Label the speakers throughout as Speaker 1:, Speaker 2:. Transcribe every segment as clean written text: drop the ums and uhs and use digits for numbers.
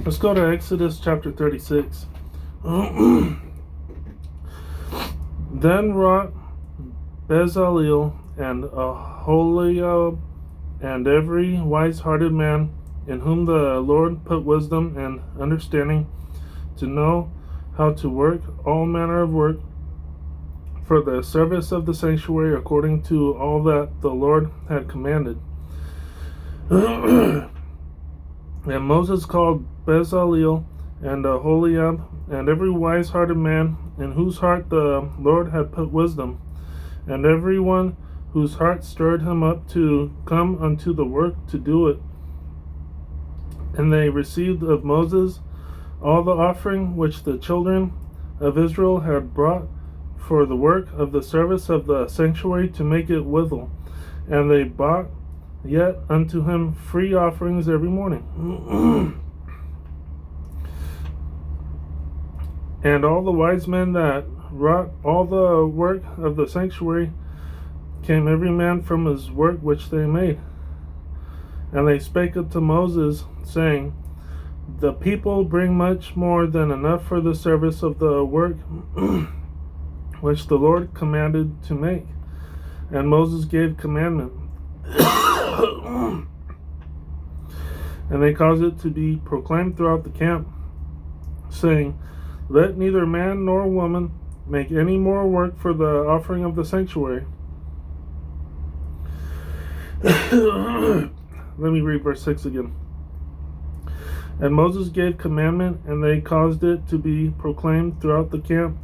Speaker 1: Let's go to Exodus chapter 36. Then wrought Bezaleel and Aholiab and every wise-hearted man in whom the Lord put wisdom and understanding to know how to work all manner of work for the service of the sanctuary according to all that the Lord had commanded. And Moses called Bezaleel and Aholiab and every wise-hearted man in whose heart the Lord had put wisdom, and every one whose heart stirred him up to come unto the work to do it. And they received of Moses all the offering which the children of Israel had brought for the work of the service of the sanctuary to make it withal. And they brought yet unto him free offerings every morning. And all the wise men that wrought all the work of the sanctuary came every man from his work which they made. And they spake unto Moses, saying, The people bring much more than enough for the service of the work which the Lord commanded to make. And Moses gave commandment. And they caused it to be proclaimed throughout the camp, saying, Let neither man nor woman make any more work for the offering of the sanctuary. Let me read verse 6 again. And Moses gave commandment, and they caused it to be proclaimed throughout the camp,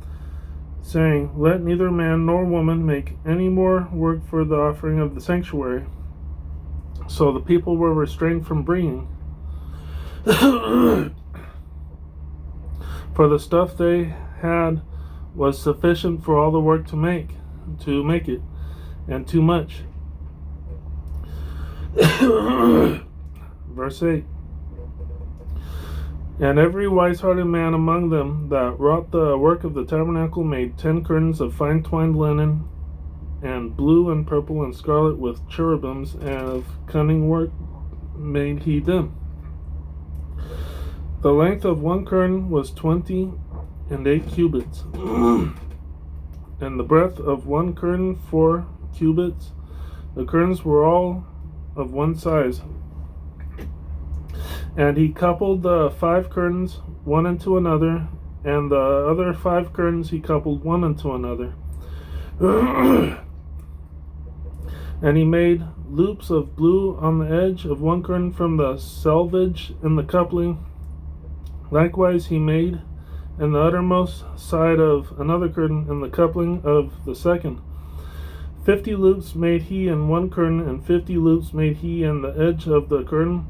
Speaker 1: saying, Let neither man nor woman make any more work for the offering of the sanctuary. So the people were restrained from bringing. For the stuff they had was sufficient for all the work to make it, and too much. Verse 8. And every wise-hearted man among them that wrought the work of the tabernacle made 10 curtains of fine twined linen, and blue and purple and scarlet with cherubims, and of cunning work made he them. The length of one curtain was 28 cubits, and the breadth of one curtain 4 cubits. The curtains were all of one size. And he coupled the 5 curtains one into another, and the other 5 curtains he coupled one into another. And he made loops of blue on the edge of one curtain from the selvage in the coupling. Likewise he made in the uttermost side of another curtain in the coupling of the second. 50 loops made he in one curtain, and 50 loops made he in the edge of the curtain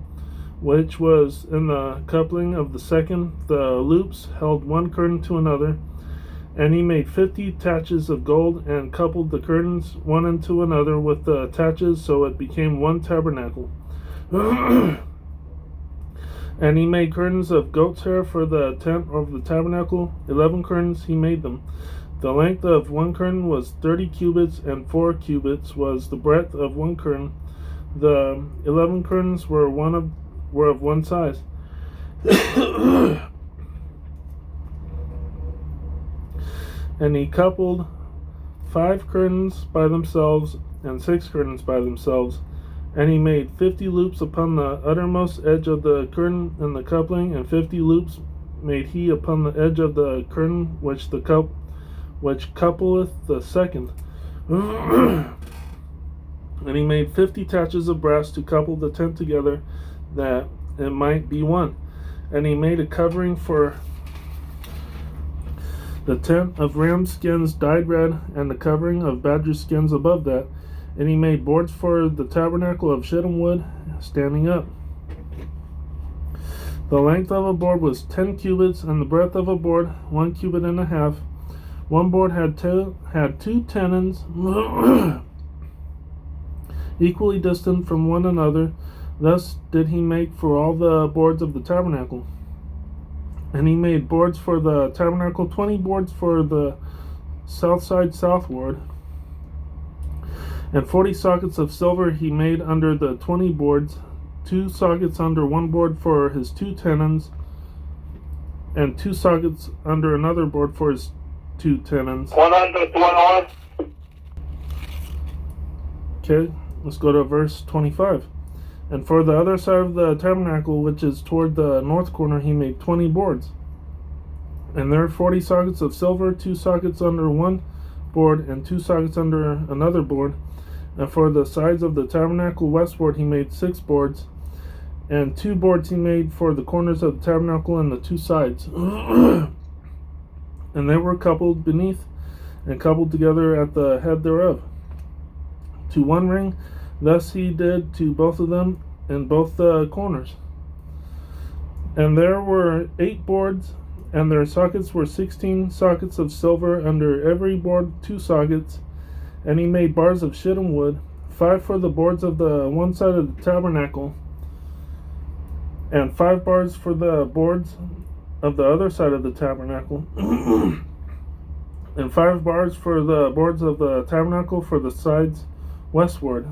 Speaker 1: which was in the coupling of the second. The loops held one curtain to another. And he made 50 taches of gold, and coupled the curtains one into another with the taches, so it became one tabernacle. And he made curtains of goat's hair for the tent of the tabernacle. 11 curtains he made them. The length of one curtain was 30 cubits, and 4 cubits was the breadth of one curtain. The 11 curtains were of one size. And he coupled 5 curtains by themselves, and 6 curtains by themselves. And he made 50 loops upon the uttermost edge of the curtain in the coupling, and 50 loops made he upon the edge of the curtain which coupleth the second. And he made 50 taches of brass to couple the tent together, that it might be one. And he made a covering for the tent of ram skins dyed red, and the covering of badger skins above that. And he made boards for the tabernacle of shittim wood, standing up. The length of a board was 10 cubits, and the breadth of a board 1 cubit and a half. One board had two tenons, equally distant from one another. Thus did he make for all the boards of the tabernacle. And he made boards for the tabernacle, 20 boards for the south side southward. And 40 sockets of silver he made under the 20 boards, 2 sockets under one board for his 2 tenons, and 2 sockets under another board for his 2 tenons.
Speaker 2: One under, one on.
Speaker 1: Okay, let's go to verse 25. And for the other side of the tabernacle, which is toward the north corner, he made 20 boards. And there are 40 sockets of silver, 2 sockets under one board, and 2 sockets under another board. And for the sides of the tabernacle westward, he made 6 boards. And 2 boards he made for the corners of the tabernacle and the 2 sides. And they were coupled beneath and coupled together at the head thereof, to one ring. Thus he did to both of them in both the corners. And there were 8 boards, and their sockets were 16 sockets of silver, under every board 2 sockets. And he made bars of shittim wood, 5 for the boards of the one side of the tabernacle, and 5 bars for the boards of the other side of the tabernacle, and 5 bars for the boards of the tabernacle for the sides westward.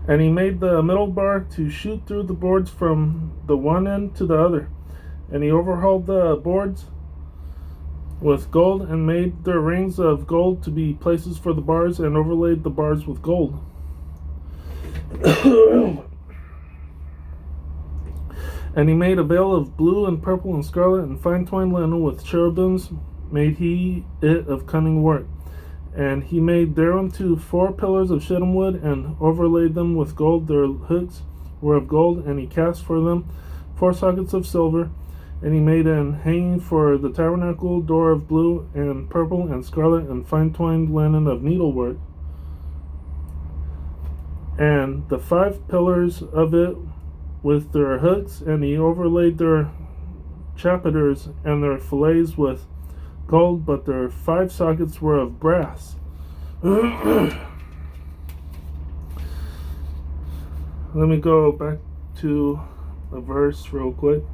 Speaker 1: And he made the middle bar to shoot through the boards from the one end to the other. And he overhauled the boards with gold, and made their rings of gold to be places for the bars, and overlaid the bars with gold. And he made a veil of blue and purple and scarlet and fine twined linen, with cherubims made he it of cunning work. And he made thereunto 4 pillars of shittim wood, and overlaid them with gold. Their hooks were of gold, and he cast for them 4 sockets of silver. And he made an hanging for the tabernacle door of blue and purple and scarlet and fine twined linen of needlework. And the 5 pillars of it with their hooks, and he overlaid their chapiters and their fillets with gold, but their 5 sockets were of brass. Let me go back to a verse real quick.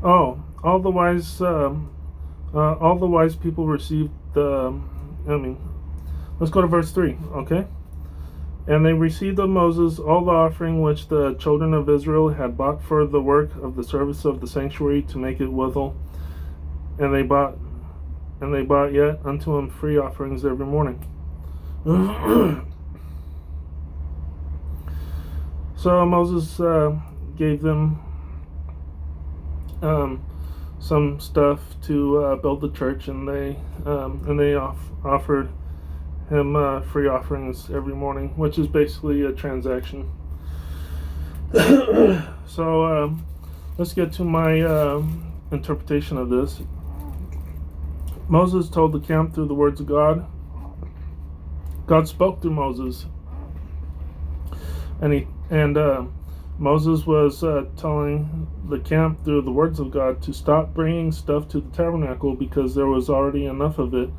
Speaker 1: All the wise people received the. Let's go to verse 3. Okay, and they received of Moses all the offering which the children of Israel had bought for the work of the service of the sanctuary, to make it withal. And they bought yet unto him free offerings every morning. So Moses gave them some stuff to build the church, and they offered him free offerings every morning, which is basically a transaction. So let's get to my interpretation of this. Moses told the camp through the words of God. God spoke through Moses, and Moses was telling the camp through the words of God to stop bringing stuff to the tabernacle, because there was already enough of it,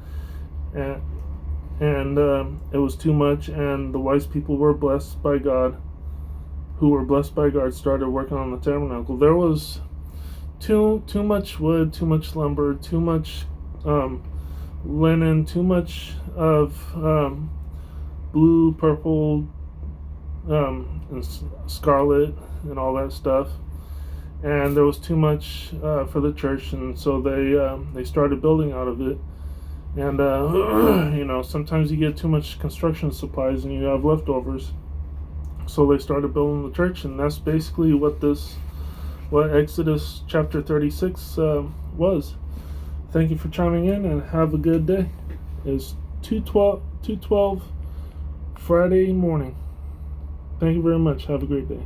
Speaker 1: and it was too much. And the wise people were blessed by God, who were blessed by God, started working on the tabernacle. There was too much wood, too much lumber, too much linen, too much of blue, purple, and scarlet and all that stuff, and there was too much for the church, and so they started building out of it. And sometimes you get too much construction supplies and you have leftovers, so they started building the church. And that's basically what Exodus chapter 36 was. Thank you for chiming in, and have a good day. It's 2:12 Friday morning. Thank you very much. Have a great day.